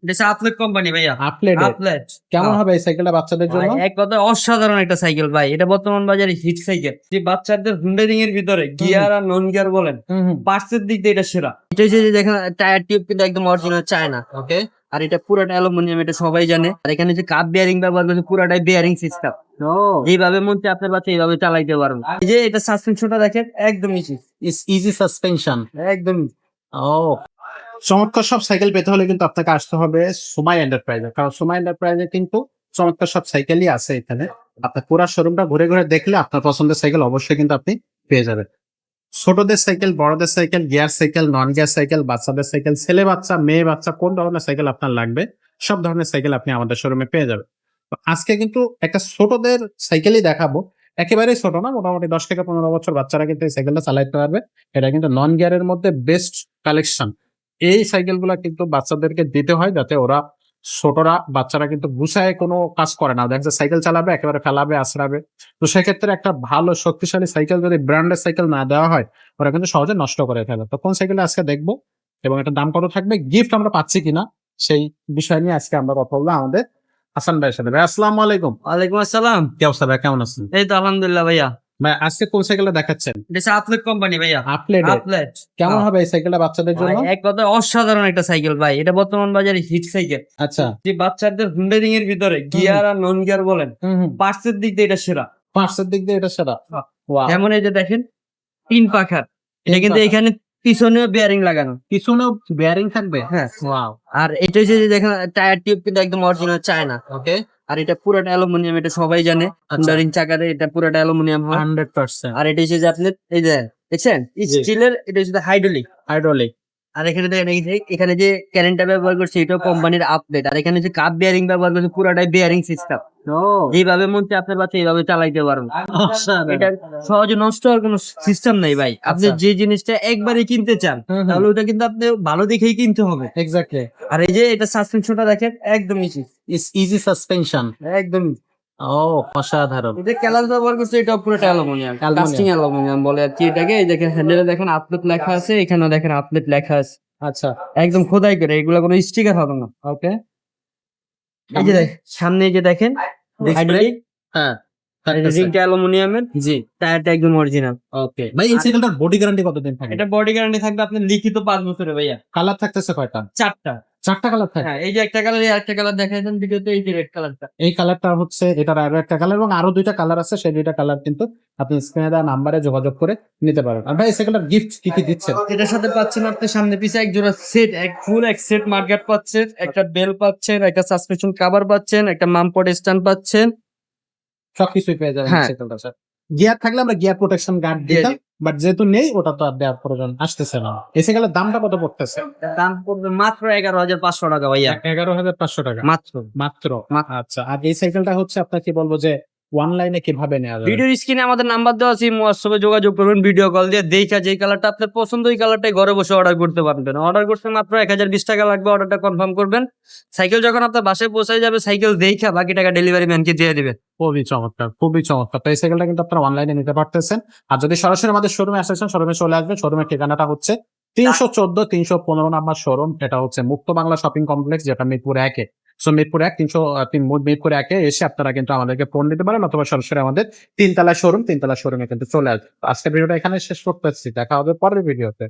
এটা আপলেট কোম্পানি ভাইয়া। আপলেট আপলেট কেমন হবে এই সাইকেলটা বাচ্চাদের জন্য? এক কথায় অসাধারণ একটা সাইকেল ভাই। এটা বর্তমান বাজারে হিট সাইকেল। যে বাচ্চাদের হুন্ডারিং এর ভিতরে গিয়ার আর নন গিয়ার বলেন, পার্টসের দিক দিয়ে এটা সেরা। এটা হচ্ছে যে দেখেন টায়ার টিউব কিন্তু একদম অরিজিনাল চায়না। ওকে। আর এটা পুরোটা অ্যালুমিনিয়াম, এটা সবাই জানে। আর এখানে যে কাপ বিয়ারিং ব্যবহার করছে, পুরোটাই বিয়ারিং সিস্টেম। ও, এইভাবে মন চায় আপনার বাচ্চা এইভাবে চালাইতে পারবেন। এই যে এটা সাসপেনশনটা দেখেন একদম ইজি, ইজি সাসপেনশন। একদম। ও, চমৎকার সব সাইকেল পেতে হলে কিন্তু আপনাকে আসতে হবে সুমাই এন্টারপ্রাইজে, কারণ সুমাই এন্টারপ্রাইজে কিন্তু চমৎকার সব সাইকেলই আছে এখানে। আপনার পুরো শোরুমটা ঘুরে ঘুরে দেখলে আপনার পছন্দের সাইকেল অবশ্যই কিন্তু আপনি পেয়ে যাবেন। ছোটদের সাইকেল, বড়দের cycle, gear cycle, non gear cycle, বাচ্চাদের সাইকেল, ছেলে বাচ্চা, মেয়ে বাচ্চা, কোন ধরনের সাইকেল আপনার লাগবে সব ধরনের সাইকেল আপনি আমাদের শোরুমে পেয়ে যাবেন। তো আজকে কিন্তু একটা ছোটদের সাইকেলই দেখাবো, একেবারেই ছোট না, মোটামুটি 10 থেকে 15 বছর বাচ্চারা কিন্তু এই সাইকেলটা চালাতে পারবে। এটা কিন্তু নন গিয়ারের মধ্যে বেস্ট কালেকশন। এই সাইকেলগুলো কিন্তু বাচ্চাদেরকে দিতে হয় যাতে ওরা, ছোটরা বাচ্চারা কিন্তু গুছায় কোনো কাজ করে না, দেখছে সাইকেল চালাবে একেবারে ফেলাবে আছড়াবে। তো সেক্ষেত্রে একটা ভালো শক্তিশালী সাইকেল যদি ব্র্যান্ডের সাইকেল না দেওয়া হয়, ওরা কিন্তু সহজে নষ্ট করে ফেলে। তো কোন সাইকেলটা আজকে দেখবো এবং এটা দাম কত থাকবে, গিফট আমরা পাচ্ছি কিনা, সেই বিষয় নিয়ে আজকে আমরা কথা বলবো আমাদের হাসান ভাইয়ের সাথে। ভাই আসসালামু আলাইকুম। ওয়ালাইকুম আসসালাম। কি অবস্থা ভাই, কেমন আছেন? এই তো আলহামদুলিল্লাহ ভাইয়া। ভাই আজকে কোন সাইকেলটা দেখাচ্ছেন? এটা আপলেট কোম্পানি ভাইয়া। আপলেট আপলেট কেমন হবে এই সাইকেলটা বাচ্চাদের জন্য? এক কথায় অসাধারণ একটা সাইকেল ভাই। এটা বর্তমান বাজারে হিট সাইকেল। আচ্ছা। যে বাচ্চাদের হুন্ডারিং এর ভিতরে গিয়ার আর নন গিয়ার বলেন, পার্টসের দিক দিয়ে এটা সেরা। পার্টসের দিক দিয়ে এটা সেরা। ওয়াও। যেমন এই যে দেখেন 3 পাখার, এটা কিন্তু এখানে পিছনেও বেয়ারিং লাগানো। পিছনেও বেয়ারিং থাকবে? হ্যাঁ। ওয়াও। আর এটা হচ্ছে যে দেখেন টায়ার টিউব কিন্তু একদম অরিজিনাল চায়না। ওকে। আর এটা পুরোটা অ্যালুমিনিয়াম, এটা সবাই জানে। হুন্ডারিং চাকাতে এটা পুরোটা অ্যালুমিনিয়াম হয়। 100%। আর এটা হচ্ছে যে আপনি এই যে দেখছেন স্টিলের, এটা হচ্ছে হাইড্রোলিক। হাইড্রোলিক। আর এখানে দেখেন এই যে এখানে যে কারেন্টটা ব্যবহার করছে এটাও কোম্পানির আপডেট। আর এখানে যে কাপ বিয়ারিং ব্যবহার করছে, পুরোটাই বিয়ারিং সিস্টেম। ও, এইভাবে মন চায় আপনার বাচ্চা এইভাবে চালাইতে পারবেন। অসাধারণ। এটা সহজে নষ্ট হওয়ার কোনো সিস্টেম নাই ভাই। আপনি আচ্ছা। যে জিনিসটা একবারই কিনতে চান, তাহলে ওটা কিন্তু আপনি ভালো দেখেই কিনতে হবে। এক্স্যাক্টলি। আর এই যে এটা সাসপেনশনটা দেখেন একদম ইজি, ইজি সাসপেনশন। একদম। ও, অসাধারণ। এটা ক্যালাস ব্যবহার করছে, এটা পুরোটা অ্যালুমিনিয়াম, কাস্টিং অ্যালুমিনিয়াম বলে আর কি এটাকে। এই দেখেন হ্যান্ডেলে দেখেন আপলেট লেখা আছে, এখানেও দেখেন আপলেট লেখা আছে। আচ্ছা। একদম খোদাই করে, এগুলা কোনো স্টিকার হবে না। ওকে। এই যে সামনে এই যে দেখেন হাইড্রোলিক, হ্যাঁ। রিংটা অ্যালুমিনিয়ামের, জি। টায়ারটা একদম অরিজিনাল। ওকে ভাই, এই সাইকেলটার বডি গ্যারান্টি কতদিন থাকে? এটা বডি গ্যারান্টি থাকবে আপনার লিখিত 5 বছরে ভাইয়া। কালার থাকতেছে কয়টা? 4টা। 4টা কালার থাকে? হ্যাঁ, এই যে একটা কালার, এই আরেকটা কালার দেখাইছেন ভিডিওতে, এই যে রেড কালারটা। এই কালারটা হচ্ছে এটার আরো একটা কালার, এবং আরো 2টা কালার আছে, সেই 2টা কালার কিন্তু আপনি স্ক্রিনে দেওয়া নাম্বারে যোগাযোগ করে নিতে পারবেন। আর ভাই এই সাইকেলটার গিফট কি কি দিচ্ছেন? এটার সাথে পাচ্ছেন আপনি সামনে পিছে এক জোড়া সেট, ফুল এক সেট মার্কেট পাচ্ছেন, একটা বেল পাচ্ছেন, একটা সাসপেনশন কভার পাচ্ছেন, একটা মামপড স্ট্যান্ড পাচ্ছেন। সবকিছুই পেয়ে যাবেন হ্যাঁ। সাইকেলটা স্যার। গিয়ার থাকলে আমরা গিয়ার প্রোটেকশন গার্ড দিয়ে দিতাম, বাট যেহেতু নেই ওটা তো আর দেওয়ার প্রয়োজন আসতেছে না। এই সাইকেলের দামটা কত পড়তেছে? দাম পড়বে মাত্র 11,500 টাকা ভাইয়া। 11,500 টাকা মাত্র। মাত্র। আচ্ছা, আর এই সাইকেলটা হচ্ছে আপনার কি বলবো যে অনলাইনে কিভাবে নেওয়া যাবে? ভিডিওর স্ক্রিনে আমাদের নাম্বার দেওয়া আছে, হোয়াটসঅ্যাপে যোগাযোগ করবেন, ভিডিও কল দিয়ে দেখা যেই কালারটা আপনার পছন্দ ওই কালারটাই ঘরে বসে অর্ডার করতে পারবেন। অর্ডার করতে মাত্র 1020 টাকা লাগবে, অর্ডারটা কনফার্ম করবেন। সাইকেল যখন আপনার বাসায় পৌঁছায় যাবে, সাইকেল দেখা বাকি টাকা ডেলিভারি ম্যানকে দিয়ে দিবেন। খুবই চমৎকার, খুবই চমৎকার। তো এই সাইকেলটা কিন্তু আপনারা অনলাইনে নিতে পারতেছেন। আর যদি সরাসরি আমাদের শোরুমে আসতেছেন, শোরুমে চলে আসবেন। শোরুমের ঠিকানাটা হচ্ছে 314 315 নাম্বার শোরুম। এটা হচ্ছে মুক্ত বাংলা শপিং কমপ্লেক্স, যেটা মিরপুর 1-এ। সো মিরপুর 1 মিরপুর 1-এ এসে আপনারা কিন্তু আমাদেরকে ফোন দিতে পারেন, অথবা সরাসরি আমাদের 3 তলা শোরুমে কিন্তু চলে আসবে। আজকের ভিডিওটা এখানে শেষ করতেছি, দেখা হবে পরের ভিডিওতে।